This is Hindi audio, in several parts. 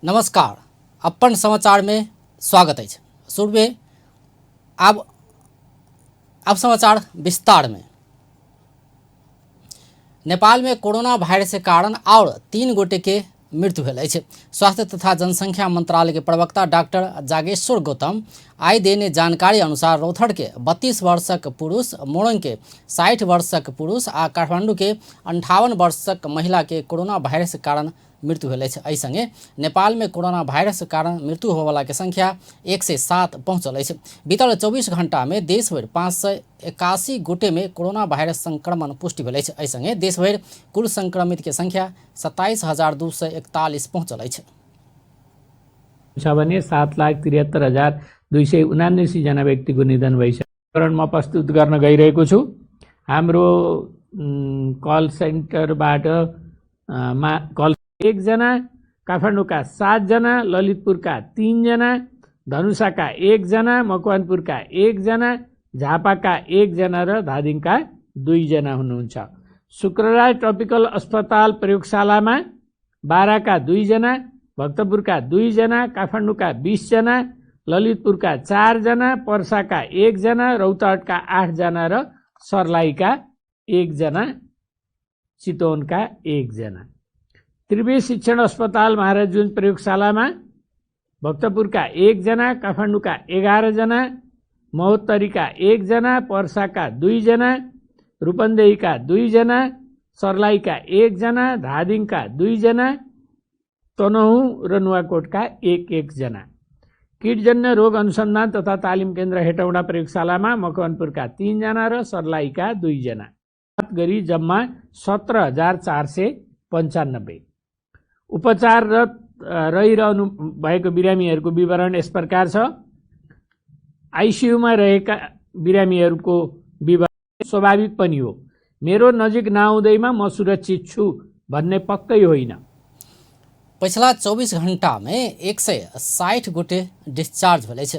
नमस्कार, अपन समाचार में स्वागत है। शुरू में अब समाचार विस्तार में। नेपाल में कोरोना वायरस के कारण और 3 गोटे के मृत्यु भेल अछि। स्वास्थ्य तथा जनसंख्या मंत्रालय के प्रवक्ता डॉक्टर जागेश्वर गौतम आई देने जानकारी अनुसार रौथड़ के 32 वर्षक पुरुष, मोरंग के 60 वर्षक पुरुष आ काठमांडू के 58 वर्षक महिला के कोरोना वायरस के कारण मृत्यु भेल अछि। एहि संगे नेपाल में कोरोना वायरस के कारण मृत्यु होवला के संख्या 107 पहुंचल अछि। बीतल 24 घंटा में देश भर 581 गोटे में कोरोना वायरस संक्रमण पुष्टि भेल अछि। एहि संगे देश भर कुल संक्रमित के संख्या 27,241 पहुंचल अछि। भने 7,73,279 जना व्यक्तिको निधन भइसक्यो। म प्रस्तुत गर्न गइरहेको छु। हाम्रो कल सेन्टरबाट कल 1 जना, काठमाडौँका 7 जना, ललितपुरका 3 जना, धनुषाका 1 जना, मकवानपुरका 1 जना, झापाका 1 जना र धादिङका 2 जना हुनुहुन्छ। शुक्रराय ट्रपिकल अस्पताल प्रयोगशालामा बाराका 2 जना, भक्तपुरका 2 जना, काठमाडौँका 20 जना, ललितपुरका 4 जना, पर्साका 1 जना, रौतहटका 8 जना र सर्लाहीका 1 जना, चितवनका 1 जना। त्रिवेणी शिक्षण अस्पताल महाराजगंज प्रयोगशालामा भक्तपुरका 1 जना, काठमाडौँका 11 जना, महोत्तरीका 1 जना, पर्साका 2 जना, रूपन्देहीका 2 जना, सर्लाहीका 1 जना, धादिङका 2 जना, तनहुँ र नुवाकोटका 1 जना। किटजन्य रोग अनुसन्धान तथा तालिम केन्द्र हेटौडा प्रयोगशालामा मकवानपुरका 3 जना र सर्लाहीका 2 जना। गरी जम्मा 17,495। उपचाररत रहिरहनु भएको बिरामीहरूको विवरण यस प्रकार छ। आइसियुमा रहेका बिरामीहरूको विवरण स्वाभाविक पनि हो। मेरो नजिक नआउँदैमा म सुरक्षित छु भन्ने पक्कै होइन। पिछला 24 घंटा में 160 गोटे डिस्चार्ज भेल अछि।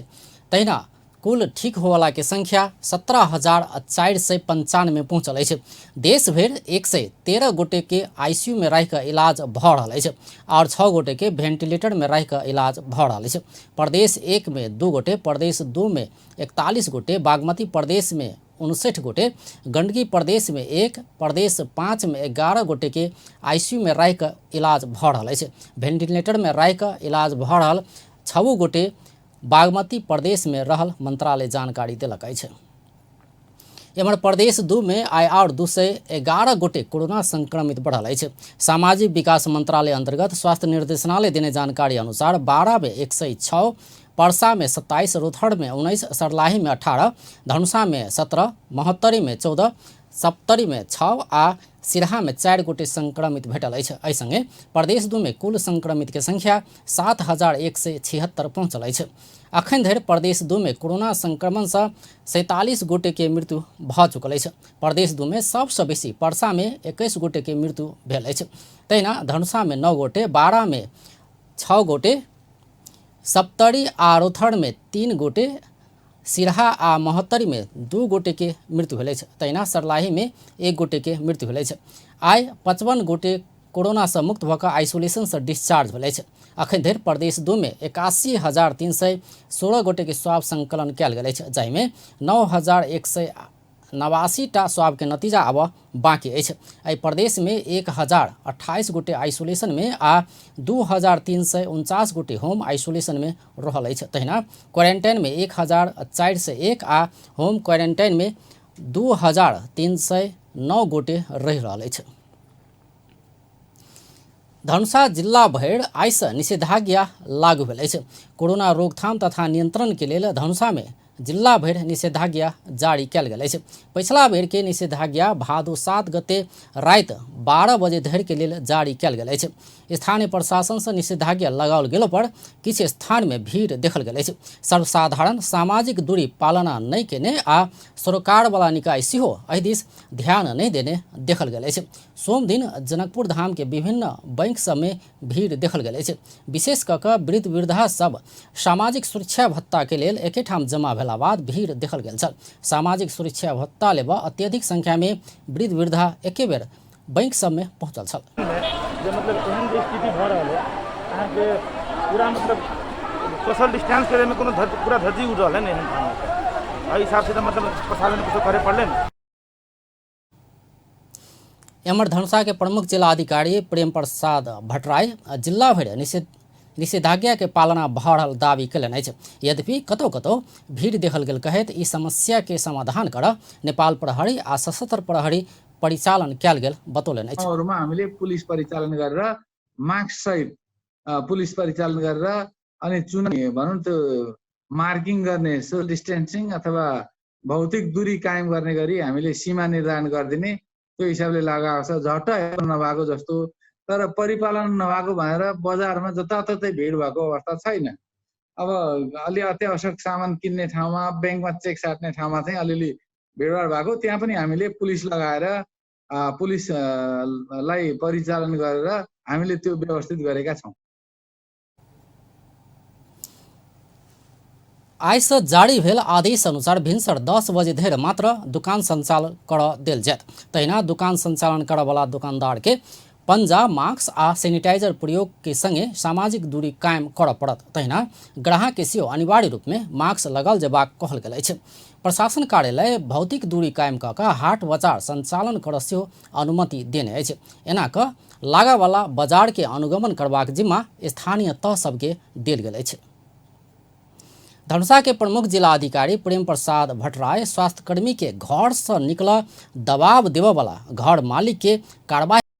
तहिना कुल ठीक होवला के संख्या 17,495 पहुंचल अछि। देश भर 113 गोटे के आईसीयू में रह कर इलाज भ रहा है और 6 गोटे के वेंटिलेटर में रह कर इलाज भ रहा है। प्रदेश 1 में 2 गोटे, प्रदेश 2 में 41 गोटे, बागमती प्रदेश में 59 गोटे, गंडकी प्रदेश में 1, प्रदेश 5 में 11 गोटे के आईसीयू में रह कर इलाज भ रहा है। वेंटिलेटर में रह कर इलाज भ रहा 6 गोटे बागमती प्रदेश में रहल मंत्रालय जानकारी दिलक अछि। एम्हर प्रदेश 2 में आइ और 211 गोटे कोरोना संक्रमित बढ़ल अछि। सामाजिक विकास मंत्रालय अंतर्गत स्वास्थ्य निर्देशनालय देने जानकारी अनुसार 12 में 106, पर्सा में 27, रोथड़ में 19, सर्लाही में 18, धनुषा में 17, महोत्तरी में 14, सप्तरी में 6 आ सिरहा में 4 गोटे संक्रमित भेटल अछि। एहि संगे प्रदेश 2 में कुल संक्रमित के संख्या 7,176 पहुंचल अछि। अखन धरि प्रदेश 2 में कोरोना संक्रमण से 47 गोटे के मृत्यु भ चुकल अछि। प्रदेश 2 में सबसे बेसी पर्सा में 21 गोटे के मृत्यु भेल अछि। तहिना धनुषा में 9 गोटे, बारा में 6 गोटे, सप्तरी आ रोथड़ में 3 गोटे, सिरहा आ महोत्तरी में 2 गोटे के मृत्यु भेल अछि। तहिना सर्लाही में 1 गोटे के मृत्यु भेल अछि। आइ 55 गोटे कोरोना से मुक्त भऽ कऽ आइसोलेशन से डिस्चार्ज भेल अछि। अखन धरि प्रदेश 2 में 81,316 गोटे के स्वाब संकलन कयल गेल अछि, जाहिमे 9,189 टा स्वाब के नतीजा आबऽ बाकी अछि। एहि प्रदेश में 1,028 गोटे आइसोलेशन में आ 2,349 गोटे होम आइसोलेशन में रहल अछि। तहिना क्वारंटाइन में 1,401 आ होम क्वारंटाइन में 2,309 गोटे रहि रहल अछि। धनुषा जिला भर आइ से निषेधाज्ञा लागू भेल अछि। कोरोना रोकथाम तथा नियंत्रण के लेल धनुषा में जिला भर निषेधाज्ञा जारी कयल गेल अछि। पिछला बेर के निषेधाज्ञा भादो 7 गते राति 12 बजे धरि के लेल जारी कयल गेल अछि। स्थानीय प्रशासन से निषेधाज्ञा लगाओल गेला पर किछु स्थान में भीड़ देखल गेल अछि। सर्वसाधारण सामाजिक दूरी पालना नहीं केने आ सरकार वाला निकाय सेहो एहि दिस ध्यान नहीं देने देखल गेल अछि। सोम दिन जनकपुर धाम के विभिन्न बैंक सब में भीड़ देखल गेल अछि। विशेष कऽ कऽ वृद्ध वृद्धा सब सामाजिक सुरक्षा भत्ता के लेल एके ठाम जमा भेला बाद भीड़ देखल गेल छल। सामाजिक सुरक्षा भत्ता लेबऽ अत्यधिक संख्या में वृद्ध वृद्धा एके बेर बैंक सब में पहुंचल छल। मतलब एहन स्थिति भऽ रहल है अहाँके पूरा मतलब सोशल डिस्टेंस करे में कोनो पूरा धज्जी उड़ रहा है नहीं हम हिसाब से तो मतलब प्रशासन ने कुछ करे पड़ले न। एम्हर धनुषा के प्रमुख जिला अधिकारी प्रेम प्रसाद भट्टराई जिला भरि निषेधाज्ञा के पालना भऽ रहल दावी कयलनि अछि। यद्यपि कतहु कतहु भीड़ देखल गेल कहैत ई समस्या के समाधान करऽ नेपाल प्रहरी आ सशस्त्र प्रहरी परिचालन कयल गेल बतौलनि अछि। ठाउँहरूमा हामीले पुलिस परिचालन गरेर मास्क सहित पुलिस परिचालन गरेर अनि चुनाव भनौँ त्यो मार्किङ गर्ने सोशल डिस्टेन्सिङ अथवा भौतिक दूरी कायम गर्ने गरी हामीले सीमा निर्धारण गरिदिने त्यो हिसाबले लगाएको छ। झट्ट नभएको जस्तो तर परिपालन नभएको भनेर बजारमा जताततै भिड भएको अवस्था छैन। अब अलि अत्यावश्यक सामान किन्ने ठाउँमा ब्याङ्कमा चेक साट्ने ठाउँमा चाहिँ अलिअलि भिडभाड भएको त्यहाँ पनि हामीले पुलिस लगाएर पुलिसलाई परिचालन गरेर हामीले त्यो व्यवस्थित गरेका छौँ। आइसँ जारी भेल आदेश अनुसार भिनसर 10 बजे धरि मात्र दुकान सञ्चालन करऽ देल जायत। तहिना दुकान सञ्चालन करऽवला दुकानदार के पंजा मास्क आ सैनिटाइजर प्रयोग के संगे सामाजिक दूरी कायम करऽ पड़त। तहिना ग्राहक के सेहो अनिवार्य रूप में मास्क लगल जेबाक कहल गेल अछि। प्रशासन कार्यालय भौतिक दूरी कायम कऽ कऽ हाट बाजार सञ्चालन करऽ सेहो अनुमति देने अछि। एना कऽ लागऽवला बाजार के अनुगमन करबाक जिम्मा स्थानीय तह सबके देल गेल अछि। धनुषा के प्रमुख जिला अधिकारी प्रेम प्रसाद भट्टराई स्वास्थ्यकर्मी के घर से निकल दबाव देवऽ वाला घर मालिक के कार्रवाई